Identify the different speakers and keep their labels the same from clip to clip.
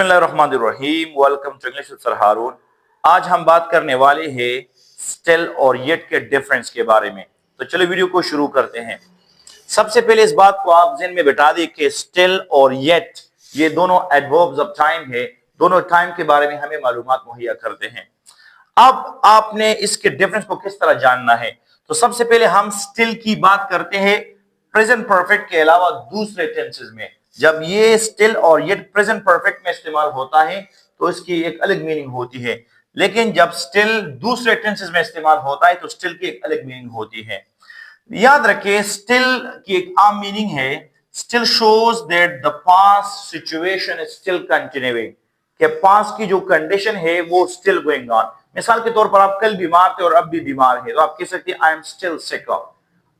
Speaker 1: बिस्मिल्लाहिर्रहमानिर्रहीम। Welcome to English with sir Haroon. आज हम बात करने वाले हैं स्टिल और येट के डिफरेंस के बारे में। तो चलो वीडियो को शुरू करते हैं। सबसे पहले इस बात को आप ज़हन में बिठा दें कि स्टिल और येट ये दोनों एडवर्ब्स ऑफ टाइम है, दोनों टाइम के बारे में हमें मालूमात मुहैया करते हैं। अब आपने इसके डिफरेंस को किस तरह जानना है, तो सबसे पहले हम स्टिल की बात करते हैं प्रेजेंट परफेक्ट के अलावा दूसरे टेंसेस में। जब ये स्टिल और येट प्रेजेंट परफेक्ट में इस्तेमाल होता है तो इसकी एक अलग मीनिंग होती है, लेकिन जब स्टिल दूसरे टेंसेस में इस्तेमाल होता है तो स्टिल की एक अलग मीनिंग होती है। याद रखिए, स्टिल की एक आम मीनिंग है still shows that the past situation is still continuing, कि पास्ट की जो कंडीशन है वो स्टिल गोइंग ऑन। मिसाल के तौर पर आप कल बीमार थे और अब भी बीमार है, तो आप कह सकते हैं आई एम स्टिल सिक।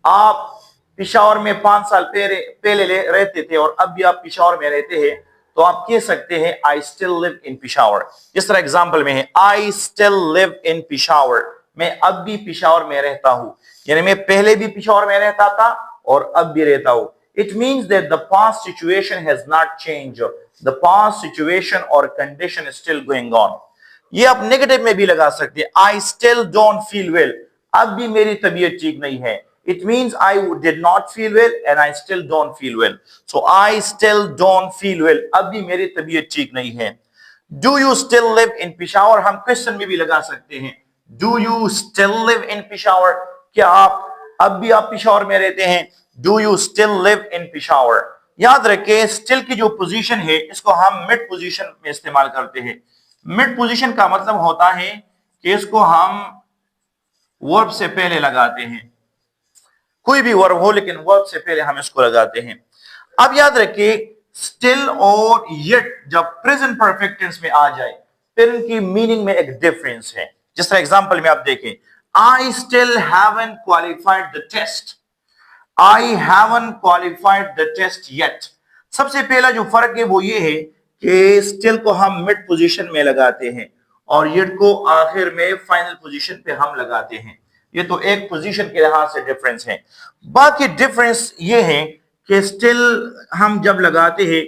Speaker 1: आप पिशावर में 5 साल पहले रहते थे और अब भी आप पिशावर में रहते हैं, तो आप कह सकते हैं I still live in Peshawar. जिस तरह एग्जांपल में है I still live in Peshawar, मैं अब भी पिशावर में रहता हूं, यानी मैं पहले भी पिशावर में रहता था और अब भी रहता हूं। It means that the past situation has not changed, the past situation और condition is still going on. ये आप नेगेटिव में भी लगा सकते हैं, I still don't feel well, अब भी मेरी तबीयत ठीक नहीं है। It means I did not feel well and I still don't feel well. So I still don't feel well. अब भी मेरी तबीयत ठीक नहीं है। Do you still live in Peshawar? हम क्वेश्चन में भी लगा सकते हैं, Do you still live in Peshawar? क्या अब भी आप पिशावर में रहते हैं? Do you still live in Peshawar? याद रखें, स्टिल की जो पोजीशन है इसको हम मिड पोजीशन में इस्तेमाल करते हैं। मिड पोजीशन का मतलब होता है कि इसको हम वर्ब से पहले लगाते हैं, कोई भी वर्ब हो लेकिन वर्ब से पहले हम इसको लगाते हैं। अब याद रखिए, स्टिल और येट जब प्रेजेंट परफेक्ट टेंस में आ जाए फिर इनकी मीनिंग में एक डिफरेंस है। जिस तरह एग्जांपल में आप देखें, I still haven't qualified the test, I haven't qualified the test yet. सबसे पहला जो फर्क है वो ये है कि स्टिल को हम मिड पोजीशन में लगाते हैं और येट को आखिर में फाइनल पोजीशन पे हम लगाते हैं। ये तो एक पोजीशन के लिहाज से डिफरेंस है। बाकी डिफरेंस ये है कि स्टिल हम जब लगाते हैं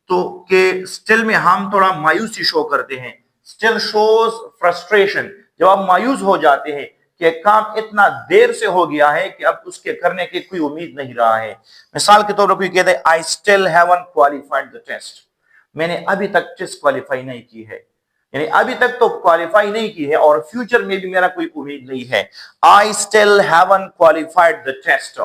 Speaker 1: तो कि स्टिल में हम थोड़ा मायूसी शो करते हैं, स्टिल शोज फ्रस्ट्रेशन। जब आप मायूस हो जाते हैं कि काम इतना देर से हो गया है कि अब उसके करने की कोई उम्मीद नहीं रहा है। मिसाल के तौर पर कोई कहता है I still haven't qualified the test, मैंने अभी तक टेस्ट क्वालिफाई नहीं की है, यानी अभी तक तो क्वालिफाई नहीं की है और फ्यूचर में भी मेरा कोई उम्मीद नहीं है। I still haven't qualified the test.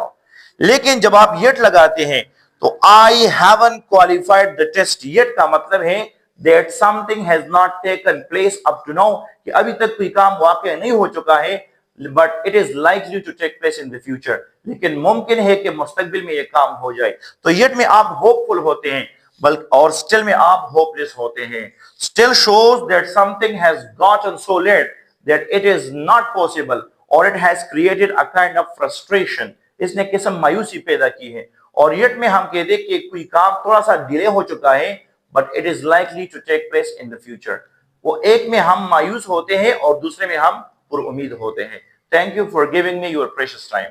Speaker 1: लेकिन जब आप येट लगाते हैं तो I haven't qualified the test yet का मतलब है that something has not taken place up to now, कि अभी तक कोई काम वाकई नहीं हो चुका है, but it is likely to take place in the future, लेकिन मुमकिन है कि मुस्तकबिल में ये काम हो जाए। तो येट में आप होपफुल होते हैं बल्कि और स्टिल में आप होपलेस होते हैं। Still shows that something has gotten so late that it is not possible और it has created a kind of frustration, इसने किस्म मायूसी पैदा की है। और येट में हम कहते हैं कि कोई काम थोड़ा सा डिले हो चुका है but it is likely to take place in the future. वो एक में हम मायूस होते हैं और दूसरे में हम पुरउम्मीद होते हैं। Thank you for giving me your precious time.